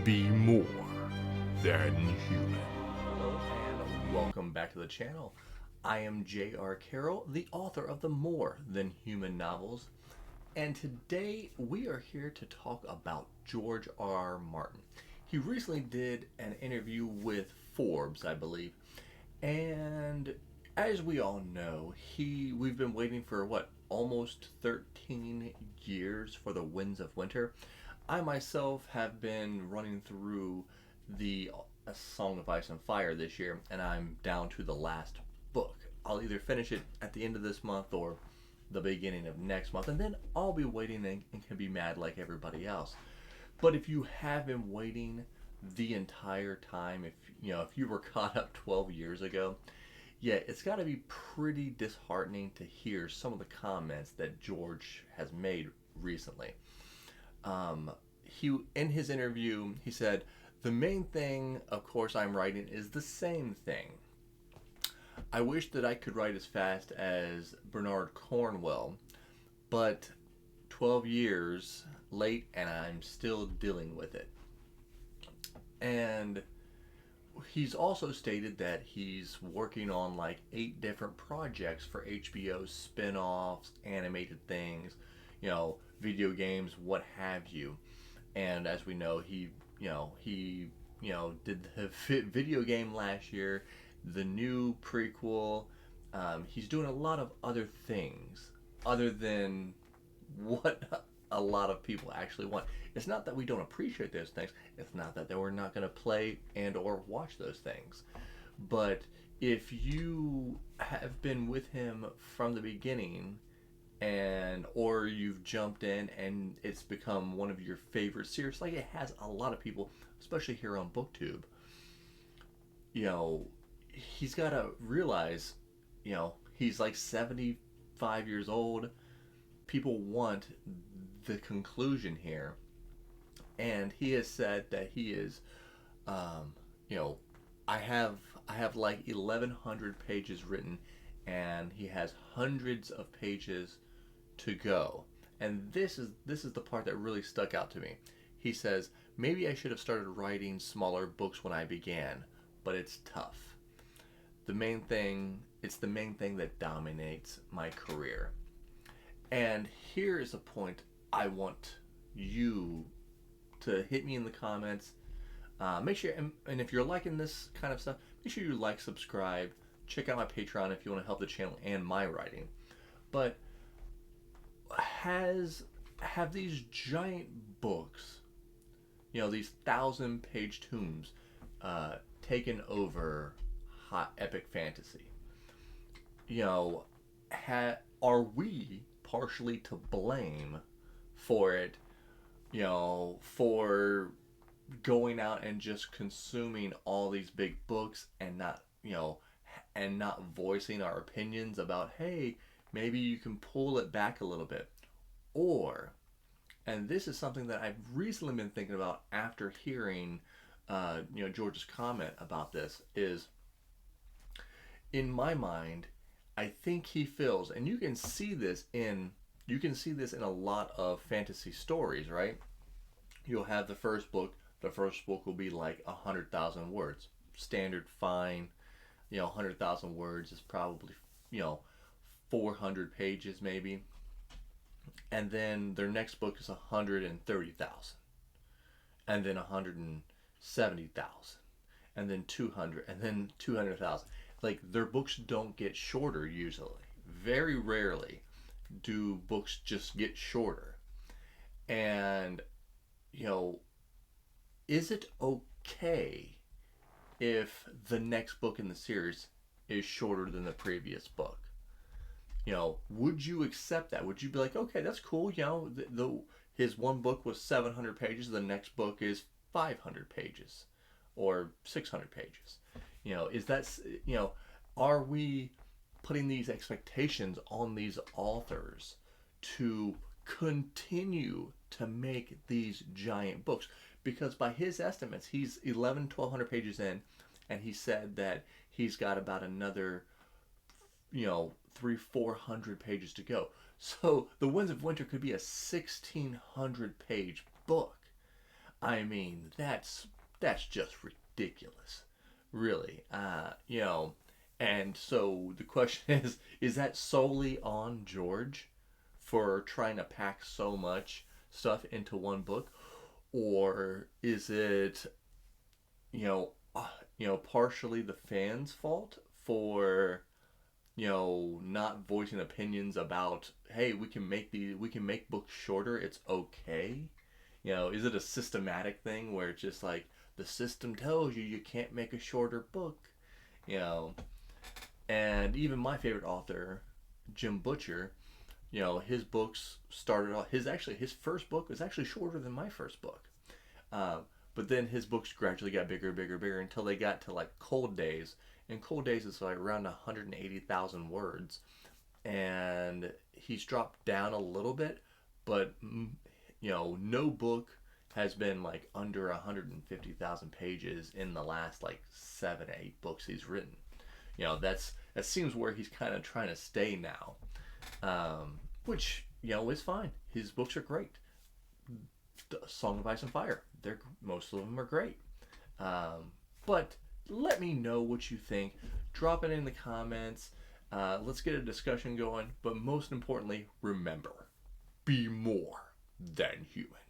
be more than human. Hello and welcome back to the channel. I am J.R. Carroll, the author of the More Than Human novels, and today we are here to talk about George R. Martin. He recently did an interview with Forbes, I believe, and as we all know, we've been waiting for almost 13 years for the Winds of Winter. I myself have been running through the A Song of Ice and Fire this year, and I'm down to the last book. I'll either finish it at the end of this month or the beginning of next month, and then I'll be waiting and can be mad like everybody else. But if you have been waiting the entire time, if you were caught up 12 years ago, yeah, it's got to be pretty disheartening to hear some of the comments that George has made recently. He in his interview he said, "The main thing, of course, I'm writing is the same thing. I wish that I could write as fast as Bernard Cornwell, but 12 years late and I'm still dealing with it." And he's also stated that he's working on like 8 different projects for HBO spin-offs, animated things, video games, what have you. And as we know, he did the video game last year, the new prequel. He's doing a lot of other things other than what a lot of people actually want. It's not that we don't appreciate those things. It's not that we're not going to play and or watch those things. But if you have been with him from the beginning, and or you've jumped in and it's become one of your favorite series, like it has a lot of people, especially here on BookTube, he's got to realize, he's like 75 years old. People want the conclusion here, and he has said that he is, I have like 1,100 pages written, and he has hundreds of pages to go. And this is the part that really stuck out to me. He says, "Maybe I should have started writing smaller books when I began, but it's tough. It's the main thing that dominates my career." And here is a point I want you to hit me in the comments. Make sure, and if you're liking this kind of stuff, make sure you like, subscribe, check out my Patreon if you want to help the channel and my writing. But have these giant books, these 1,000-page tomes, taken over hot epic fantasy? Are we partially to blame for it? For going out and just consuming all these big books and not voicing our opinions about, hey, maybe you can pull it back a little bit. Or, and this is something that I've recently been thinking about after hearing George's comment about this, is in my mind, I think he feels, and you can see this in a lot of fantasy stories, right? You'll have the first book. The first book will be like 100,000 words. Standard, fine. 100,000 words is probably 400 pages maybe. And then their next book is 130,000. And then 170,000. And then 200. And then 200,000. Like, their books don't get shorter usually. Very rarely do books just get shorter. And, is it okay if the next book in the series is shorter than the previous book? Would you accept that? Would you be like, okay, that's cool. His one book was 700 pages. The next book is 500 pages or 600 pages. Is that, are we putting these expectations on these authors to continue to make these giant books? Because by his estimates, he's 1,200 pages in, and he said that he's got about another 300-400 pages to go. So the Winds of Winter could be a 1,600 page book. I mean, that's just ridiculous, really. And so the question is that solely on George for trying to pack so much stuff into one book, or is it, you know, partially the fans' fault for not voicing opinions about, hey, we can make books shorter, it's okay. Is it a systematic thing where it's just like the system tells you can't make a shorter book, you know and even my favorite author, Jim Butcher, his books started off, his first book was actually shorter than my first book. um, but then his books gradually got bigger, bigger, bigger until they got to like Cold Days, and Cold Days is like around 180,000 words, and he's dropped down a little bit, but no book has been like under 150,000 pages in the last like 7 8 books he's written. That seems where he's kind of trying to stay now, which is fine. His books are great. Song of Ice and Fire, most of them are great. But let me know what you think. Drop it in the comments. Let's get a discussion going. But most importantly, remember, be more than human.